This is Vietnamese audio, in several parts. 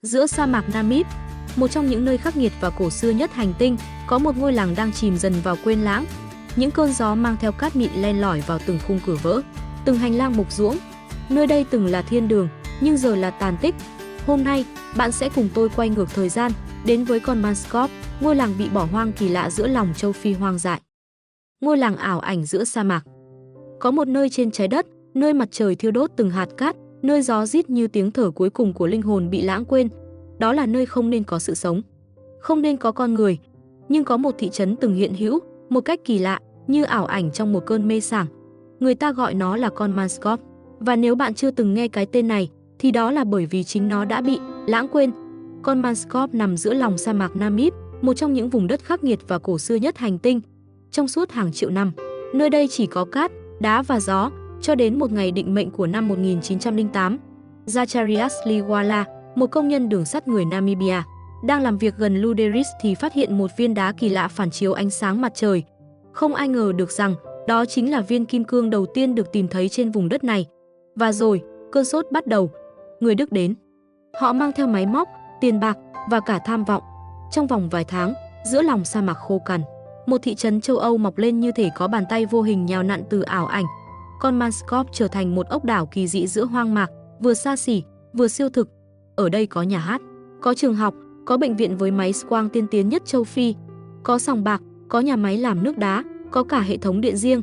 Giữa sa mạc Namib, một trong những nơi khắc nghiệt và cổ xưa nhất hành tinh, có một ngôi làng đang chìm dần vào quên lãng. Những cơn gió mang theo cát mịn len lỏi vào từng khung cửa vỡ, từng hành lang mục ruỗng. Nơi đây từng là thiên đường, nhưng giờ là tàn tích. Hôm nay, bạn sẽ cùng tôi quay ngược thời gian, đến với Konmanskorp, ngôi làng bị bỏ hoang kỳ lạ giữa lòng châu Phi hoang dại. Ngôi làng ảo ảnh giữa sa mạc. Có một nơi trên trái đất, nơi mặt trời thiêu đốt từng hạt cát, nơi gió rít như tiếng thở cuối cùng của linh hồn bị lãng quên. Đó là nơi không nên có sự sống, không nên có con người, nhưng có một thị trấn từng hiện hữu, một cách kỳ lạ, như ảo ảnh trong một cơn mê sảng. Người ta gọi nó là Konmanskorp, và nếu bạn chưa từng nghe cái tên này, thì đó là bởi vì chính nó đã bị lãng quên. Konmanskorp nằm giữa lòng sa mạc Namib, một trong những vùng đất khắc nghiệt và cổ xưa nhất hành tinh. Trong suốt hàng triệu năm, nơi đây chỉ có cát, đá và gió, cho đến một ngày định mệnh của năm 1908. Zacharias Liwala, một công nhân đường sắt người Namibia, đang làm việc gần Luderitz thì phát hiện một viên đá kỳ lạ phản chiếu ánh sáng mặt trời. Không ai ngờ được rằng đó chính là viên kim cương đầu tiên được tìm thấy trên vùng đất này. Và rồi, cơn sốt bắt đầu. Người Đức đến. Họ mang theo máy móc, tiền bạc và cả tham vọng. Trong vòng vài tháng, giữa lòng sa mạc khô cằn, một thị trấn châu Âu mọc lên như thể có bàn tay vô hình nhào nặn từ ảo ảnh. Konmanskorp trở thành một ốc đảo kỳ dị giữa hoang mạc, vừa xa xỉ, vừa siêu thực. Ở đây có nhà hát, có trường học, có bệnh viện với máy X-quang tiên tiến nhất châu Phi, có sòng bạc, có nhà máy làm nước đá, có cả hệ thống điện riêng.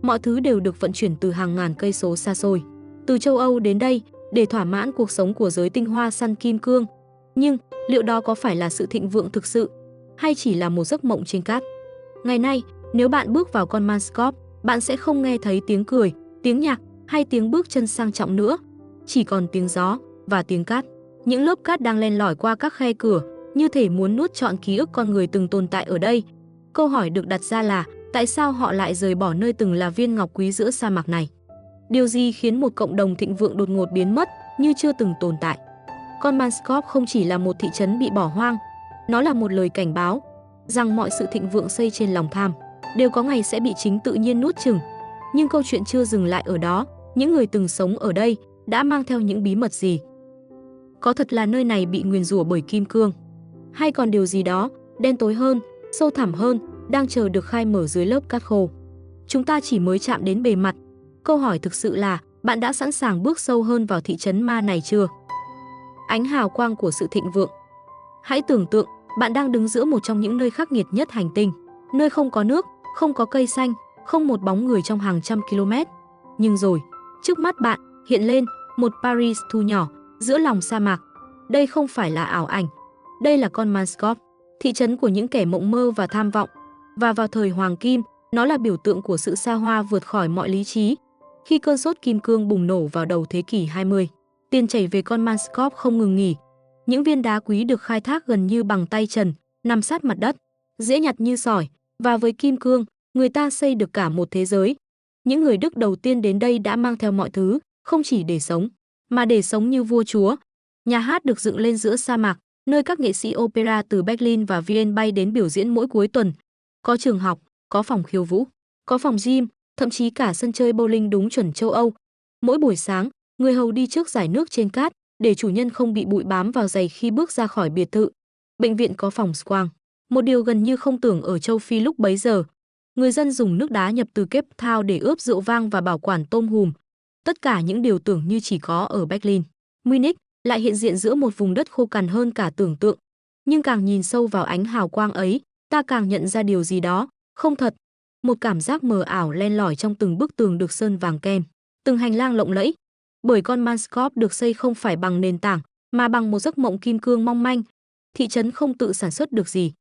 Mọi thứ đều được vận chuyển từ hàng ngàn cây số xa xôi, từ châu Âu đến đây để thỏa mãn cuộc sống của giới tinh hoa săn kim cương. Nhưng liệu đó có phải là sự thịnh vượng thực sự, hay chỉ là một giấc mộng trên cát? Ngày nay, nếu bạn bước vào Konmanskorp, bạn sẽ không nghe thấy tiếng cười, tiếng nhạc hay tiếng bước chân sang trọng nữa. Chỉ còn tiếng gió và tiếng cát. Những lớp cát đang len lỏi qua các khe cửa, như thể muốn nuốt trọn ký ức con người từng tồn tại ở đây. Câu hỏi được đặt ra là tại sao họ lại rời bỏ nơi từng là viên ngọc quý giữa sa mạc này? Điều gì khiến một cộng đồng thịnh vượng đột ngột biến mất như chưa từng tồn tại? Konmanskorp không chỉ là một thị trấn bị bỏ hoang, nó là một lời cảnh báo rằng mọi sự thịnh vượng xây trên lòng tham đều có ngày sẽ bị chính tự nhiên nuốt chửng. Nhưng câu chuyện chưa dừng lại ở đó, những người từng sống ở đây đã mang theo những bí mật gì? Có thật là nơi này bị nguyền rủa bởi kim cương? Hay còn điều gì đó, đen tối hơn, sâu thẳm hơn, đang chờ được khai mở dưới lớp cát khô? Chúng ta chỉ mới chạm đến bề mặt. Câu hỏi thực sự là, bạn đã sẵn sàng bước sâu hơn vào thị trấn ma này chưa? Ánh hào quang của sự thịnh vượng. Hãy tưởng tượng, bạn đang đứng giữa một trong những nơi khắc nghiệt nhất hành tinh, nơi không có nước, không có cây xanh, không một bóng người trong hàng trăm km. Nhưng rồi, trước mắt bạn hiện lên một Paris thu nhỏ giữa lòng sa mạc. Đây không phải là ảo ảnh, đây là Konmanskorp, thị trấn của những kẻ mộng mơ và tham vọng. Và vào thời Hoàng Kim, nó là biểu tượng của sự xa hoa vượt khỏi mọi lý trí. Khi cơn sốt kim cương bùng nổ vào đầu thế kỷ 20, tiền chảy về Konmanskorp không ngừng nghỉ. Những viên đá quý được khai thác gần như bằng tay trần, nằm sát mặt đất, dễ nhặt như sỏi, và với kim cương, người ta xây được cả một thế giới. Những người Đức đầu tiên đến đây đã mang theo mọi thứ, không chỉ để sống, mà để sống như vua chúa. Nhà hát được dựng lên giữa sa mạc, nơi các nghệ sĩ opera từ Berlin và Vienna bay đến biểu diễn mỗi cuối tuần. Có trường học, có phòng khiêu vũ, có phòng gym, thậm chí cả sân chơi bowling đúng chuẩn châu Âu. Mỗi buổi sáng, người hầu đi trước rải nước trên cát để chủ nhân không bị bụi bám vào giày khi bước ra khỏi biệt thự. Bệnh viện có phòng X-quang, một điều gần như không tưởng ở châu Phi lúc bấy giờ. Người dân dùng nước đá nhập từ Cape Town để ướp rượu vang và bảo quản tôm hùm. Tất cả những điều tưởng như chỉ có ở Berlin, Munich lại hiện diện giữa một vùng đất khô cằn hơn cả tưởng tượng. Nhưng càng nhìn sâu vào ánh hào quang ấy, ta càng nhận ra điều gì đó không thật. Một cảm giác mờ ảo len lỏi trong từng bức tường được sơn vàng kem, từng hành lang lộng lẫy. Bởi Konmanskorp được xây không phải bằng nền tảng, mà bằng một giấc mộng kim cương mong manh. Thị trấn không tự sản xuất được gì.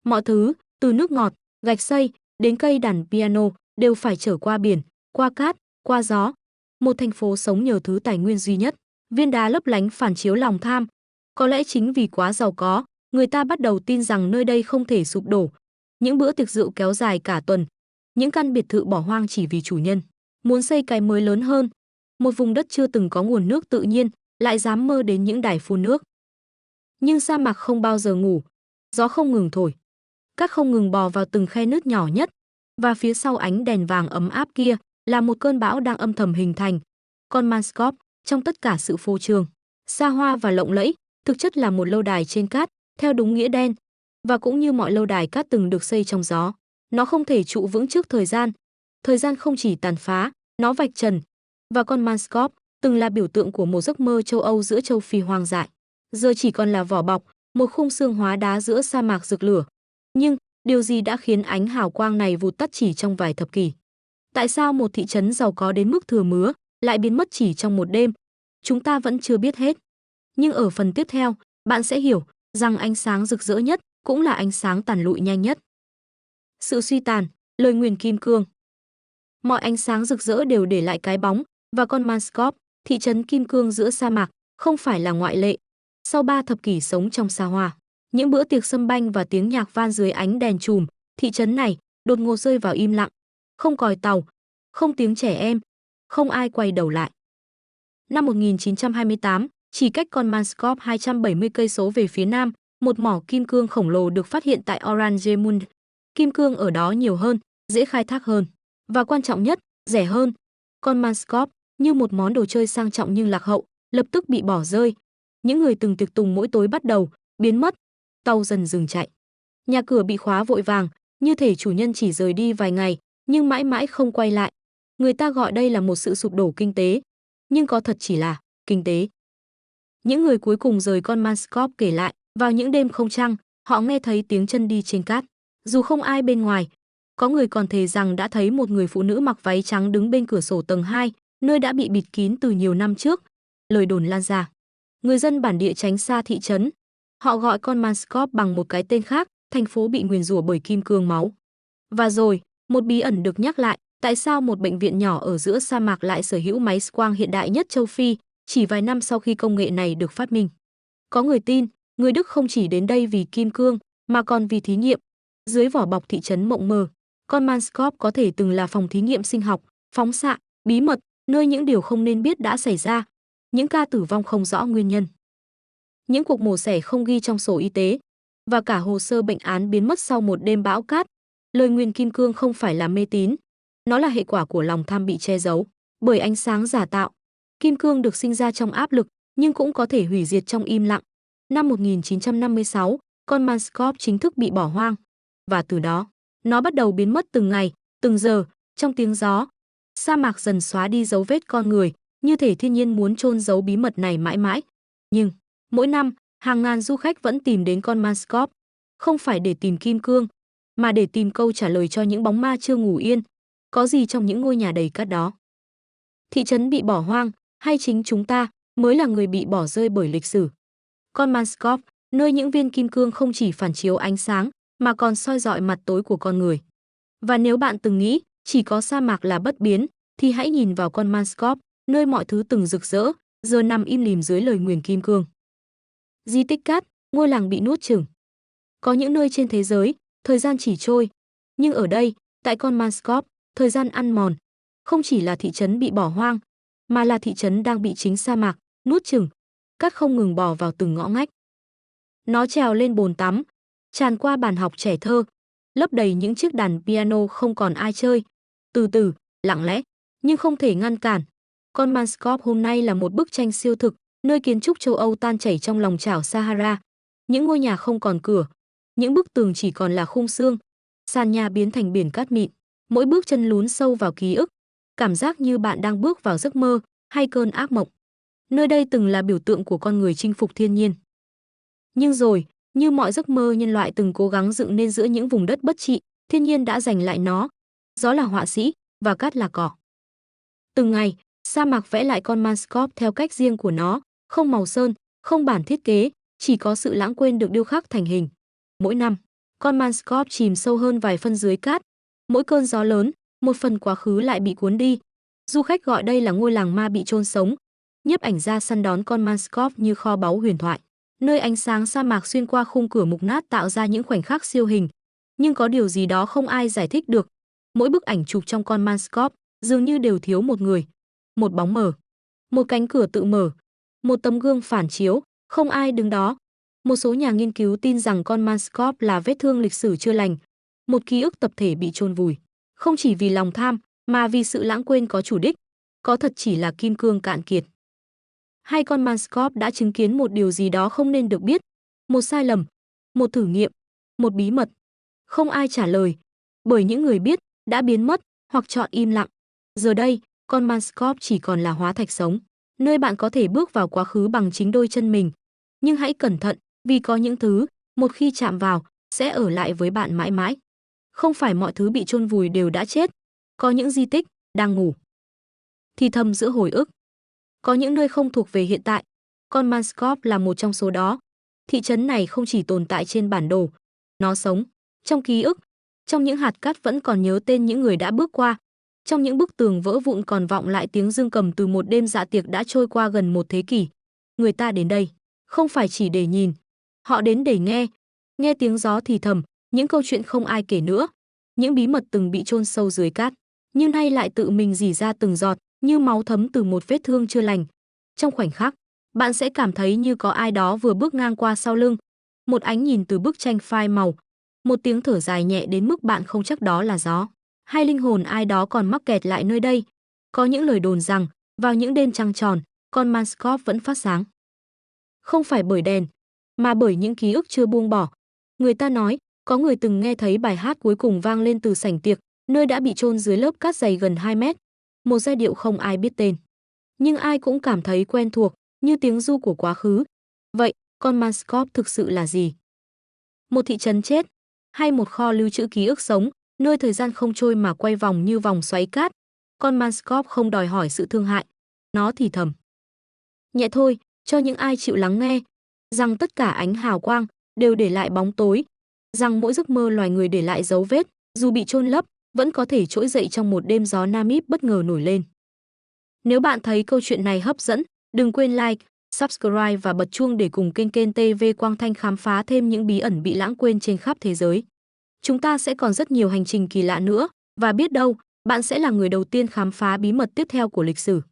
Mọi thứ, từ nước ngọt, gạch xây, đến cây đàn piano, đều phải trở qua biển, qua cát, qua gió. Một thành phố sống nhờ thứ tài nguyên duy nhất, viên đá lấp lánh phản chiếu lòng tham. Có lẽ chính vì quá giàu có, người ta bắt đầu tin rằng nơi đây không thể sụp đổ. Những bữa tiệc rượu kéo dài cả tuần, những căn biệt thự bỏ hoang chỉ vì chủ nhân muốn xây cái mới lớn hơn. Một vùng đất chưa từng có nguồn nước tự nhiên lại dám mơ đến những đài phun nước. Nhưng sa mạc không bao giờ ngủ, gió không ngừng thổi, cát không ngừng bò vào từng khe nứt nhỏ nhất, và phía sau ánh đèn vàng ấm áp kia là một cơn bão đang âm thầm hình thành. Konmanskorp, trong tất cả sự phô trương, xa hoa và lộng lẫy, thực chất là một lâu đài trên cát, theo đúng nghĩa đen. Và cũng như mọi lâu đài cát từng được xây trong gió, nó không thể trụ vững trước thời gian. Thời gian không chỉ tàn phá, nó vạch trần. Và con Manscop từng là biểu tượng của một giấc mơ châu Âu giữa châu Phi hoang dại, giờ chỉ còn là vỏ bọc, một khung xương hóa đá giữa sa mạc rực lửa. Nhưng điều gì đã khiến ánh hào quang này vụt tắt chỉ trong vài thập kỷ? Tại sao một thị trấn giàu có đến mức thừa mứa lại biến mất chỉ trong một đêm? Chúng ta vẫn chưa biết hết. Nhưng ở phần tiếp theo, bạn sẽ hiểu rằng ánh sáng rực rỡ nhất cũng là ánh sáng tàn lụi nhanh nhất. Sự suy tàn, lời nguyền kim cương. Mọi ánh sáng rực rỡ đều để lại cái bóng, và con Manscop, thị trấn kim cương giữa sa mạc, không phải là ngoại lệ. Sau 3 thập kỷ sống trong xa hoa, những bữa tiệc sâm banh và tiếng nhạc vang dưới ánh đèn chùm, thị trấn này đột ngột rơi vào im lặng. Không còi tàu, không tiếng trẻ em, không ai quay đầu lại. Năm 1928, chỉ cách con Manscop 270 cây số về phía nam, một mỏ kim cương khổng lồ được phát hiện tại Oranjemund. Kim cương ở đó nhiều hơn, dễ khai thác hơn, và quan trọng nhất, rẻ hơn. Con Manscop, như một món đồ chơi sang trọng nhưng lạc hậu, lập tức bị bỏ rơi. Những người từng tiệc tùng mỗi tối bắt đầu biến mất, tàu dần dừng chạy. Nhà cửa bị khóa vội vàng, như thể chủ nhân chỉ rời đi vài ngày, nhưng mãi mãi không quay lại. Người ta gọi đây là một sự sụp đổ kinh tế, nhưng có thật chỉ là kinh tế. Những người cuối cùng rời con Manscop kể lại, vào những đêm không trăng, họ nghe thấy tiếng chân đi trên cát. Dù không ai bên ngoài, có người còn thề rằng đã thấy một người phụ nữ mặc váy trắng đứng bên cửa sổ tầng 2, nơi đã bị bịt kín từ nhiều năm trước. Lời đồn lan ra. Người dân bản địa tránh xa thị trấn. Họ gọi con Manscop bằng một cái tên khác, thành phố bị nguyền rủa bởi kim cương máu. Và rồi, một bí ẩn được nhắc lại, tại sao một bệnh viện nhỏ ở giữa sa mạc lại sở hữu máy X-quang hiện đại nhất châu Phi, chỉ vài năm sau khi công nghệ này được phát minh. Có người tin, người Đức không chỉ đến đây vì kim cương, mà còn vì thí nghiệm. Dưới vỏ bọc thị trấn mộng mơ, con Manscop có thể từng là phòng thí nghiệm sinh học, phóng xạ, bí mật, nơi những điều không nên biết đã xảy ra. Những ca tử vong không rõ nguyên nhân. Những cuộc mổ xẻ không ghi trong sổ y tế. Và cả hồ sơ bệnh án biến mất sau một đêm bão cát. Lời nguyền kim cương không phải là mê tín. Nó là hệ quả của lòng tham bị che giấu bởi ánh sáng giả tạo. Kim cương được sinh ra trong áp lực, nhưng cũng có thể hủy diệt trong im lặng. Năm 1956, con Manscop chính thức bị bỏ hoang. Và từ đó, nó bắt đầu biến mất từng ngày, từng giờ, trong tiếng gió. Sa mạc dần xóa đi dấu vết con người, như thể thiên nhiên muốn chôn giấu bí mật này mãi mãi. Nhưng, mỗi năm, hàng ngàn du khách vẫn tìm đến con Manscop, không phải để tìm kim cương, mà để tìm câu trả lời cho những bóng ma chưa ngủ yên. Có gì trong những ngôi nhà đầy cát đó? Thị trấn bị bỏ hoang, hay chính chúng ta mới là người bị bỏ rơi bởi lịch sử? Con Manscop, nơi những viên kim cương không chỉ phản chiếu ánh sáng, mà còn soi rọi mặt tối của con người. Và nếu bạn từng nghĩ chỉ có sa mạc là bất biến, thì hãy nhìn vào con Manscop, nơi mọi thứ từng rực rỡ, giờ nằm im lìm dưới lời nguyền kim cương. Di tích cát, ngôi làng bị nuốt chửng. Có những nơi trên thế giới, thời gian chỉ trôi. Nhưng ở đây, tại con Manscop, thời gian ăn mòn. Không chỉ là thị trấn bị bỏ hoang, mà là thị trấn đang bị chính sa mạc nuốt chửng. Cát không ngừng bò vào từng ngõ ngách. Nó trèo lên bồn tắm, tràn qua bàn học trẻ thơ, lấp đầy những chiếc đàn piano không còn ai chơi. Từ từ, lặng lẽ, nhưng không thể ngăn cản. Con Manscop hôm nay là một bức tranh siêu thực, nơi kiến trúc châu Âu tan chảy trong lòng chảo Sahara. Những ngôi nhà không còn cửa, những bức tường chỉ còn là khung xương, sàn nhà biến thành biển cát mịn. Mỗi bước chân lún sâu vào ký ức, cảm giác như bạn đang bước vào giấc mơ hay cơn ác mộng. Nơi đây từng là biểu tượng của con người chinh phục thiên nhiên. Nhưng rồi, như mọi giấc mơ nhân loại từng cố gắng dựng nên giữa những vùng đất bất trị, thiên nhiên đã giành lại nó. Gió là họa sĩ và cát là cỏ. Từng ngày, sa mạc vẽ lại con Manscop theo cách riêng của nó, không màu sơn, không bản thiết kế, chỉ có sự lãng quên được điêu khắc thành hình. Mỗi năm, con Manscop chìm sâu hơn vài phân dưới cát. Mỗi cơn gió lớn, một phần quá khứ lại bị cuốn đi. Du khách gọi đây là ngôi làng ma bị chôn sống. Nhiếp ảnh gia săn đón con Manscop như kho báu huyền thoại, nơi ánh sáng sa mạc xuyên qua khung cửa mục nát tạo ra những khoảnh khắc siêu hình. Nhưng có điều gì đó không ai giải thích được. Mỗi bức ảnh chụp trong con Manscop dường như đều thiếu một người, một bóng mờ, một cánh cửa tự mở, một tấm gương phản chiếu, không ai đứng đó. Một số nhà nghiên cứu tin rằng con Manscop là vết thương lịch sử chưa lành, một ký ức tập thể bị chôn vùi, không chỉ vì lòng tham, mà vì sự lãng quên có chủ đích, có thật chỉ là kim cương cạn kiệt. Hay con Manscop đã chứng kiến một điều gì đó không nên được biết, một sai lầm, một thử nghiệm, một bí mật? Không ai trả lời, bởi những người biết đã biến mất hoặc chọn im lặng. Giờ đây, con Manscop chỉ còn là hóa thạch sống, nơi bạn có thể bước vào quá khứ bằng chính đôi chân mình. Nhưng hãy cẩn thận, vì có những thứ, một khi chạm vào, sẽ ở lại với bạn mãi mãi. Không phải mọi thứ bị chôn vùi đều đã chết. Có những di tích đang ngủ, thì thầm giữa hồi ức. Có những nơi không thuộc về hiện tại. Con Manscop là một trong số đó. Thị trấn này không chỉ tồn tại trên bản đồ, nó sống trong ký ức, trong những hạt cát vẫn còn nhớ tên những người đã bước qua, trong những bức tường vỡ vụn còn vọng lại tiếng dương cầm từ một đêm dạ tiệc đã trôi qua gần một thế kỷ. Người ta đến đây không phải chỉ để nhìn, họ đến để nghe tiếng gió thì thầm, những câu chuyện không ai kể nữa, những bí mật từng bị chôn sâu dưới cát, nhưng nay lại tự mình rỉ ra từng giọt, như máu thấm từ một vết thương chưa lành. Trong khoảnh khắc, bạn sẽ cảm thấy như có ai đó vừa bước ngang qua sau lưng, một ánh nhìn từ bức tranh phai màu, một tiếng thở dài nhẹ đến mức bạn không chắc đó là gió, hay linh hồn ai đó còn mắc kẹt lại nơi đây. Có những lời đồn rằng, vào những đêm trăng tròn, con Manscop vẫn phát sáng. Không phải bởi đèn, mà bởi những ký ức chưa buông bỏ. Người ta nói, có người từng nghe thấy bài hát cuối cùng vang lên từ sảnh tiệc, nơi đã bị chôn dưới lớp cát dày gần 2 mét. Một giai điệu không ai biết tên, nhưng ai cũng cảm thấy quen thuộc, như tiếng ru của quá khứ. Vậy, con Manscop thực sự là gì? Một thị trấn chết, hay một kho lưu trữ ký ức sống, nơi thời gian không trôi mà quay vòng như vòng xoáy cát? Con Manscop không đòi hỏi sự thương hại, nó thì thầm nhẹ thôi, cho những ai chịu lắng nghe, rằng tất cả ánh hào quang đều để lại bóng tối, rằng mỗi giấc mơ loài người để lại dấu vết, dù bị chôn lấp, vẫn có thể trỗi dậy trong một đêm gió Namib bất ngờ nổi lên. Nếu bạn thấy câu chuyện này hấp dẫn, đừng quên like, subscribe và bật chuông để cùng kênh TV Quang Thanh khám phá thêm những bí ẩn bị lãng quên trên khắp thế giới. Chúng ta sẽ còn rất nhiều hành trình kỳ lạ nữa, và biết đâu, bạn sẽ là người đầu tiên khám phá bí mật tiếp theo của lịch sử.